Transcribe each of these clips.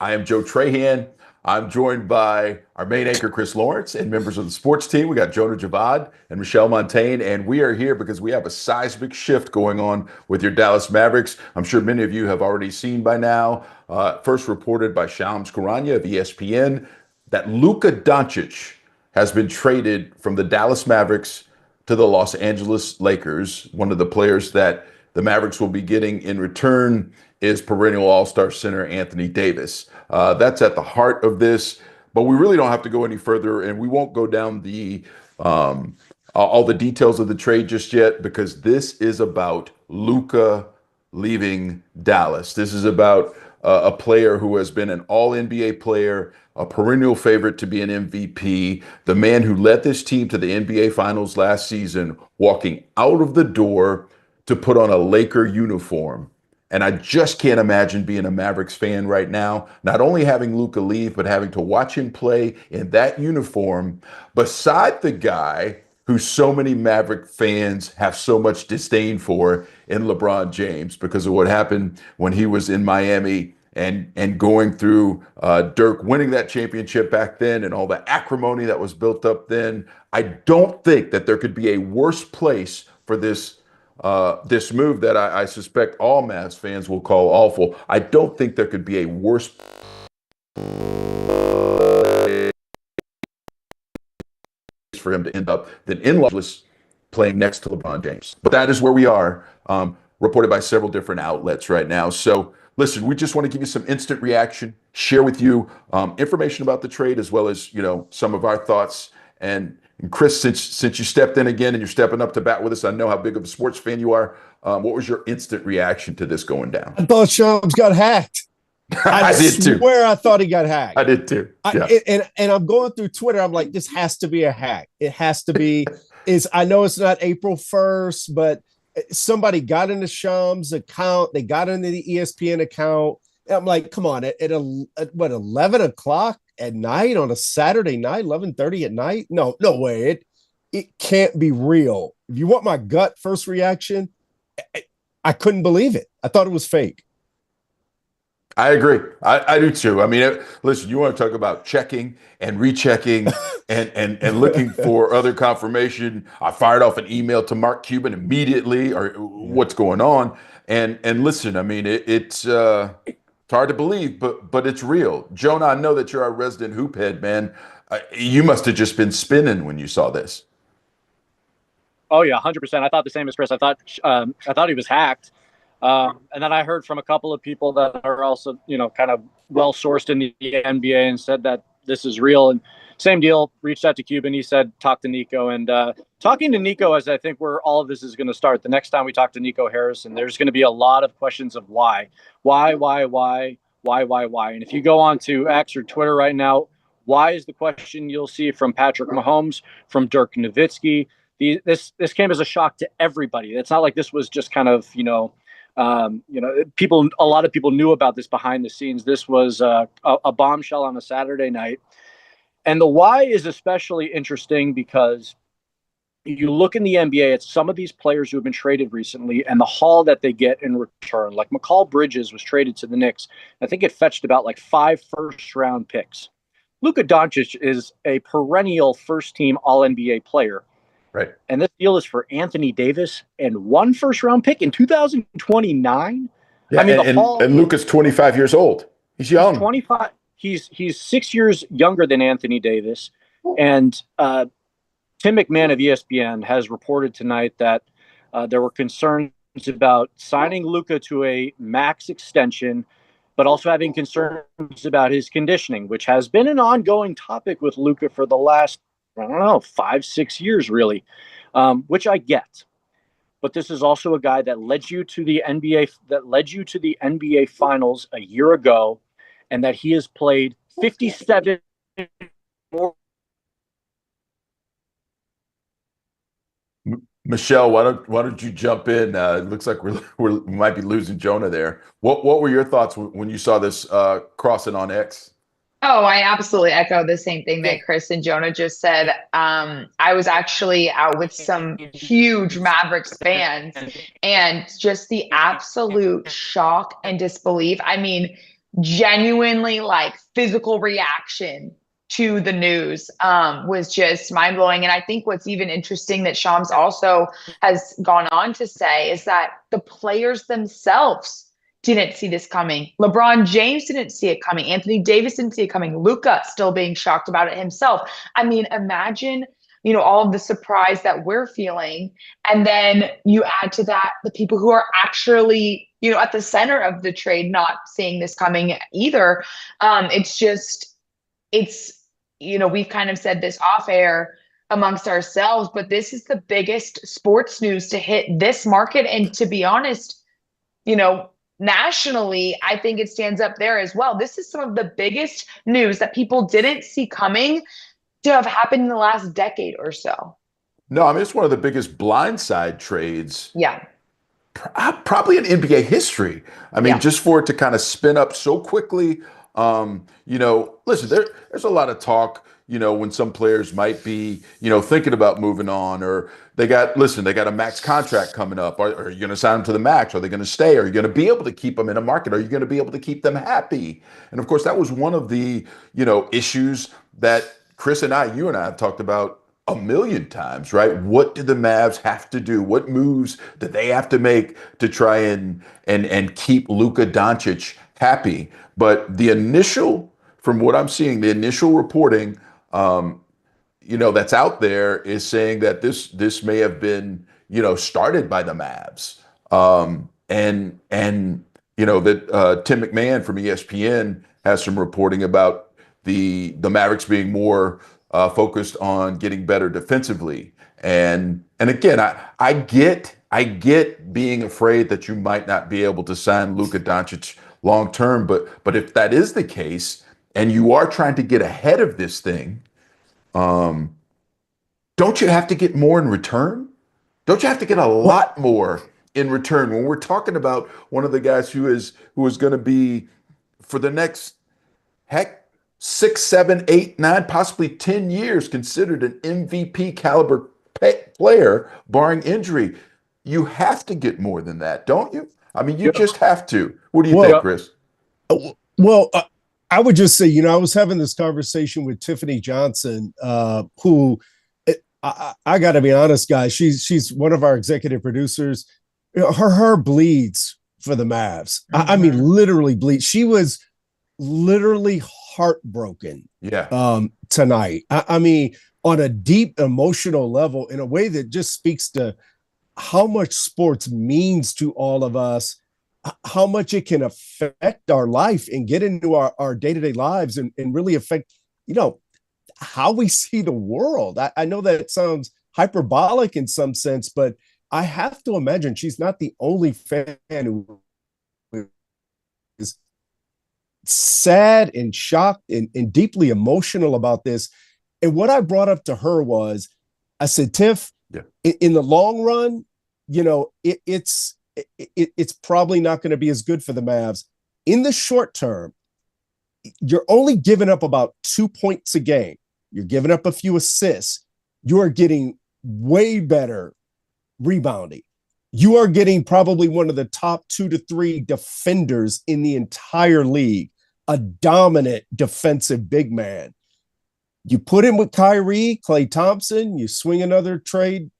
I am Joe Trahan. I'm joined by our main anchor, Chris Lawrence, and members of the sports team. We got Jonah Javad and Michelle Montaigne, and we are here because we have a seismic shift going on with your Dallas Mavericks. I'm sure many of you have already seen by now, first reported by Shams Charania of ESPN, that Luka Doncic has been traded from the Dallas Mavericks to the Los Angeles Lakers. One of the players that the Mavericks will be getting in return is perennial All-Star center Anthony Davis. That's at the heart of this, but we really don't have to go any further, and we won't go down the all the details of the trade just yet because this is about Luka leaving Dallas. This is about a player who has been an All-NBA player, a perennial favorite to be an MVP, the man who led this team to the NBA Finals last season, walking out of the door to put on a Laker uniform. And I just can't imagine being a Mavericks fan right now, not only having Luka leave, but having to watch him play in that uniform beside the guy who so many Maverick fans have so much disdain for in LeBron James because of what happened when he was in Miami and going through Dirk winning that championship back then and all the acrimony that was built up then. I don't think that there could be a worse place for this move that I suspect all Mavs fans will call awful. I don't think there could be a worse for him to end up than in Los Angeles playing next to LeBron James. But that is where we are, reported by several different outlets right now. So listen, we just want to give you some instant reaction, share with you information about the trade as well as some of our thoughts. And Chris, since you stepped in again and you're stepping up to bat with us, I know how big of a sports fan you are. What was your instant reaction to this going down? I thought Shams got hacked. I did too. Swear I thought he got hacked. I did too. Yeah. And I'm going through Twitter. I'm like, this has to be a hack. It has to be. I know it's not April 1st, but somebody got into Shams' account. They got into the ESPN account. And I'm like, come on, at 11 o'clock at night on a Saturday night, 11:30 at night? No way. It can't be real. If you want my gut first reaction, I couldn't believe it. I thought it was fake. I agree. I do too. I mean, listen, you want to talk about checking and rechecking and looking for other confirmation. I fired off an email to Mark Cuban immediately, or what's going on. And listen, I mean, it's hard to believe, but it's real. Jonah, I know that you're our resident hoop head, man. You must have just been spinning when you saw this. Oh yeah, 100%. I thought the same as Chris. I thought he was hacked. And then I heard from a couple of people that are also, kind of well sourced in the NBA and said that this is real. And same deal, reached out to Cuban. He said, talk to Nico. And talking to Nico is, I think, where all of this is going to start. The next time we talk to Nico Harrison, there's going to be a lot of questions of why. And if you go on to X or Twitter right now, why is the question you'll see from Patrick Mahomes, from Dirk Nowitzki. This came as a shock to everybody. It's not like this was just kind of, a lot of people knew about this behind the scenes. This was a bombshell on a Saturday night. And the why is especially interesting because you look in the NBA at some of these players who have been traded recently and the haul that they get in return. Like McCall Bridges was traded to the Knicks. I think it fetched about like 5 first-round picks. Luka Doncic is a perennial first-team All-NBA player. Right. And this deal is for Anthony Davis and 1 first-round pick in 2029. Yeah, I mean, and Luka's 25 years old. He's young. He's 25. He's 6 years younger than Anthony Davis. And Tim McMahon of ESPN has reported tonight that there were concerns about signing Luka to a max extension, but also having concerns about his conditioning, which has been an ongoing topic with Luka for the last, 5-6 years, really, which I get. But this is also a guy that led you to the NBA Finals a year ago, and that he has played 57 more. Michelle, why don't you jump in? It looks like we might be losing Jonah there. What were your thoughts when you saw this crossing on X? Oh, I absolutely echo the same thing that Chris and Jonah just said. I was actually out with some huge Mavericks fans, and just the absolute shock and disbelief. I mean, genuinely like physical reaction to the news was just mind blowing. And I think what's even interesting that Shams also has gone on to say is that the players themselves didn't see this coming. LeBron James didn't see it coming. Anthony Davis didn't see it coming. Luka still being shocked about it himself. I mean, imagine, you know, all of the surprise that we're feeling. And then you add to that the people who are actually, you know, at the center of the trade, not seeing this coming either. It's, you know, we've kind of said this off air amongst ourselves, but this is the biggest sports news to hit this market. And to be honest, you know, nationally, I think it stands up there as well. This is some of the biggest news that people didn't see coming to have happened in the last decade or so. No, I mean, it's one of the biggest blindside trades. Yeah. Probably in NBA history. I mean, just for it to kind of spin up so quickly. You know, listen, there's a lot of talk, you know, when some players might be, you know, thinking about moving on, or they got a max contract coming up. Are you going to sign them to the max? Are they going to stay? Are you going to be able to keep them in a market? Are you going to be able to keep them happy? And of course, that was one of the, you know, issues that Chris and you and I have talked about a million times, right? What do the Mavs have to do? What moves do they have to make to try and keep Luka Doncic happy? But the initial, from what I'm seeing, the initial reporting, you know, that's out there is saying that this may have been, you know, started by the Mavs, and you know that Tim McMahon from ESPN has some reporting about the Mavericks being more focused on getting better defensively, and again, I get being afraid that you might not be able to sign Luka Doncic long term, but if that is the case, and you are trying to get ahead of this thing, don't you have to get more in return? Don't you have to get a lot more in return when we're talking about one of the guys who is going to be for the next 6, 7, 8, 9, possibly 10 years considered an MVP caliber player, barring injury? You have to get more than that, don't you? I mean, you just have to. What do you think, Chris? Well, I would just say, you know, I was having this conversation with Tiffany Johnson, who I got to be honest, guys, she's one of our executive producers. You know, her bleeds for the Mavs. I mean, literally bleeds. She was literally heartbroken. Tonight. I mean, on a deep emotional level, in a way that just speaks to how much sports means to all of us, how much it can affect our life and get into our day-to-day lives and really affect, you know, how we see the world. I know that it sounds hyperbolic in some sense, but I have to imagine she's not the only fan who is sad and shocked and deeply emotional about this. And what I brought up to her was, I said, Tiff, in the long run, you know, it's probably not going to be as good for the Mavs. In the short term, you're only giving up about 2 points a game. You're giving up a few assists. You are getting way better rebounding. You are getting probably one of the top 2 to 3 defenders in the entire league, a dominant defensive big man. You put him with Kyrie, Klay Thompson, you swing another trade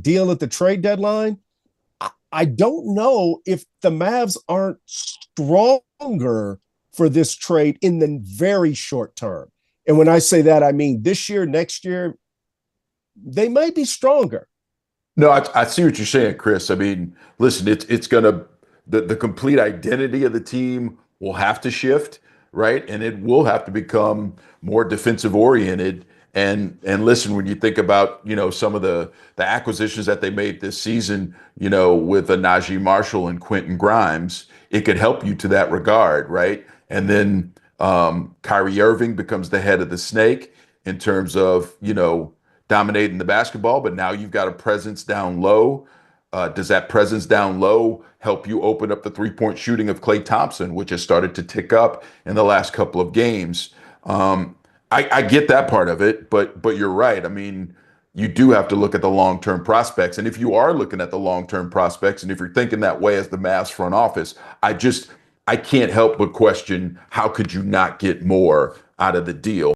deal at the trade deadline. I don't know if the Mavs aren't stronger for this trade in the very short term. And when I say that, I mean this year, next year, they might be stronger. No, I see what you're saying, Chris. I mean, listen, it's gonna the complete identity of the team will have to shift, right? And it will have to become more defensive oriented. And listen, when you think about, you know, some of the acquisitions that they made this season, you know, with a Najee Marshall and Quentin Grimes, it could help you to that regard, right? And then Kyrie Irving becomes the head of the snake in terms of, you know, dominating the basketball, but now you've got a presence down low. Does that presence down low help you open up the three-point shooting of Klay Thompson, which has started to tick up in the last couple of games? I get that part of it, but you're right. I mean, you do have to look at the long-term prospects. And if you are looking at the long-term prospects, and if you're thinking that way as the Mavs front office, I can't help but question, how could you not get more out of the deal?